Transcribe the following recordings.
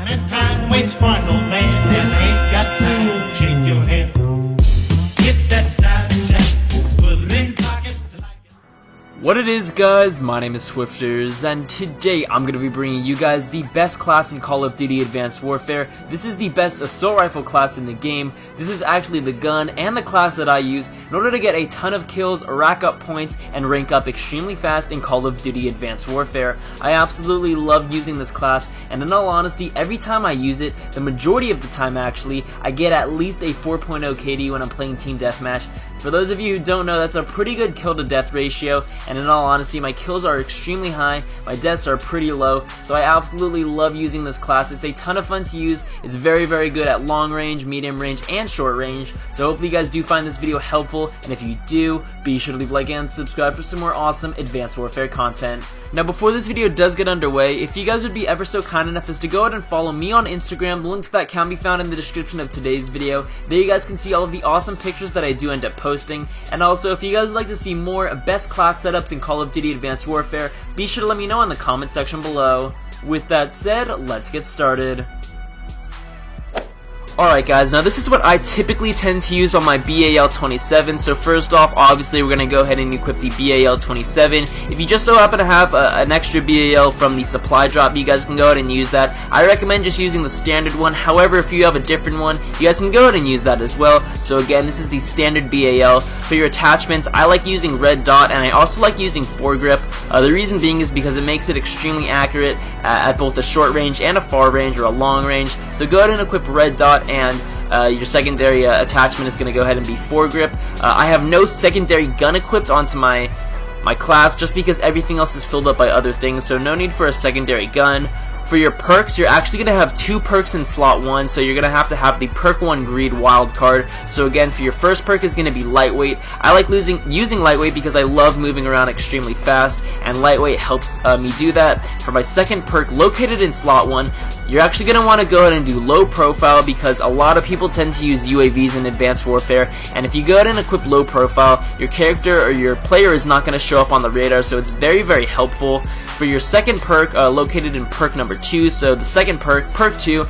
and time waits for no man, and I ain't got time to shake your hand. Get that Snapchat, put it in pockets like it. What it is, guys, my name is Swifters, and today I'm going to be bringing you guys the best class in Call of Duty Advanced Warfare. This is the best assault rifle class in the game. This is actually the gun and the class that I use in order to get a ton of kills, rack up points, and rank up extremely fast in Call of Duty Advanced Warfare. I absolutely love using this class, and in all honesty, every time I use it, the majority of the time actually, I get at least a 4.0 KD when I'm playing Team Deathmatch. For those of you who don't know, that's a pretty good kill to death ratio, and in all honesty, my kills are extremely high, my deaths are pretty low, so I absolutely love using this class. It's a ton of fun to use, it's very good at long range, medium range, and short range, so hopefully you guys do find this video helpful, and if you do, be sure to leave a like and subscribe for some more awesome Advanced Warfare content. Now before this video does get underway, if you guys would be ever so kind enough as to go ahead and follow me on Instagram, the links to that can be found in the description of today's video. There you guys can see all of the awesome pictures that I do end up posting, and also if you guys would like to see more best class setups in Call of Duty Advanced Warfare, be sure to let me know in the comment section below. With that said, let's get started. Alright guys, now this is what I typically tend to use on my BAL-27, so first off, obviously we're going to go ahead and equip the BAL-27. If you just so happen to have an extra BAL from the supply drop, you guys can go ahead and use that. I recommend just using the standard one, however if you have a different one, you guys can go ahead and use that as well. So again, this is the standard BAL. For your attachments, I like using red dot, and I also like using foregrip. The reason being is because it makes it extremely accurate at both a short range and a far range or a long range, so go ahead and equip red dot, and your secondary attachment is going to go ahead and be foregrip. I have no secondary gun equipped onto my class just because everything else is filled up by other things, so no need for a secondary gun. For your perks, you're actually going to have 2 perks in slot 1, so you're going to have the perk 1 greed wild card. So again, for your first perk is going to be lightweight. I like using lightweight because I love moving around extremely fast, and lightweight helps me do that. For my second perk, located in slot 1, you're actually going to want to go ahead and do low profile because a lot of people tend to use UAVs in Advanced Warfare, and if you go ahead and equip low profile, your character or your player is not going to show up on the radar, so it's very helpful. For your second perk, located in perk number 2, so the second perk, perk 2,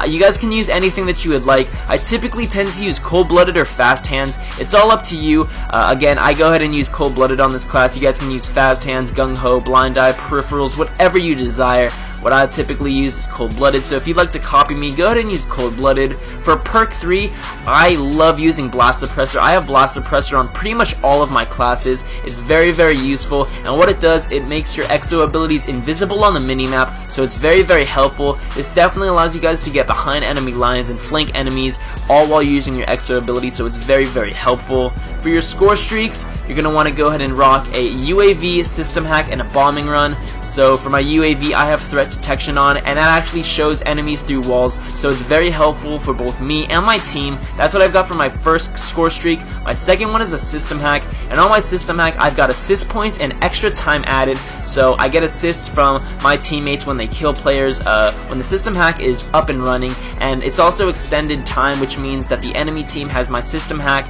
you guys can use anything that you would like. I typically tend to use cold-blooded or fast hands. It's all up to you. Again, I go ahead and use cold-blooded on this class. You guys can use fast hands, gung-ho, blind eye, peripherals, whatever you desire. What I typically use is cold-blooded, so if you'd like to copy me, go ahead and use cold-blooded. For perk 3, I love using blast suppressor. I have blast suppressor on pretty much all of my classes. It's very useful, and what it does, it makes your exo abilities invisible on the minimap, so it's very helpful. This definitely allows you guys to get behind enemy lines and flank enemies, all while using your exo ability, so it's very helpful. For your score streaks, you're going to want to go ahead and rock a UAV, system hack, and a bombing run. So for my UAV, I have threat detection on, and that actually shows enemies through walls, so it's very helpful for both me and my team. That's what I've got for my first score streak. My second one is a system hack, and on my system hack, I've got assist points and extra time added, so I get assists from my teammates when they kill players when the system hack is up and running, and it's also extended time, which means that the enemy team has my system hack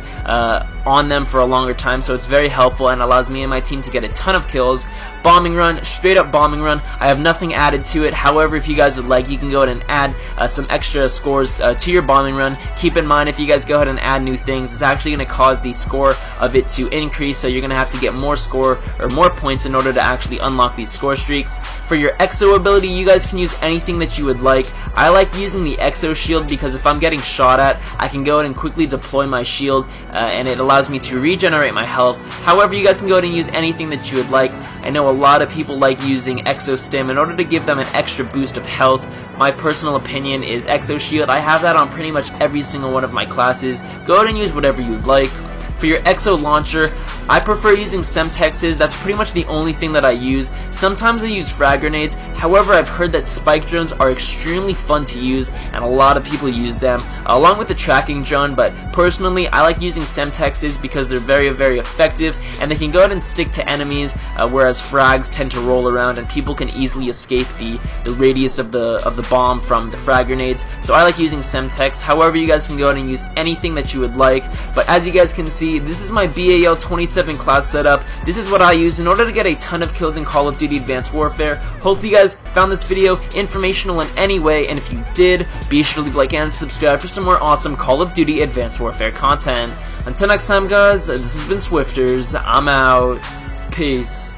on them for a longer time, so it's very helpful and allows me and my team to get a ton of kills. Bombing run, straight up bombing run, I have nothing added to it. However, if you guys would like, you can go ahead and add some extra scores to your bombing run. Keep in mind, if you guys go ahead and add new things, it's actually going to cause the score of it to increase, so you're going to have to get more score or more points in order to actually unlock these score streaks. For your exo ability, you guys can use anything that you would like. I like using the exo shield because if I'm getting shot at, I can go ahead and quickly deploy my shield, and it allows me to regenerate my health. However, you guys can go ahead and use anything that you would like. I know a lot of people like using Exo Stim in order to give them an extra boost of health. My personal opinion is Exo Shield. I have that on pretty much every single one of my classes. Go ahead and use whatever you'd like. For your Exo Launcher, I prefer using Semtexes. That's pretty much the only thing that I use. Sometimes I use frag grenades. However, I've heard that spike drones are extremely fun to use, and a lot of people use them, along with the tracking drone, but personally, I like using Semtexes because they're very effective, and they can go ahead and stick to enemies, whereas frags tend to roll around, and people can easily escape the radius of the bomb from the frag grenades, so I like using Semtex. However, you guys can go ahead and use anything that you would like, but as you guys can see, this is my BAL-27 27 class setup. This is what I use in order to get a ton of kills in Call of Duty Advanced Warfare. Hopefully you guys found this video informational in any way, and if you did, be sure to leave a like and subscribe for some more awesome Call of Duty Advanced Warfare content. Until next time guys, this has been Swifters, I'm out, peace.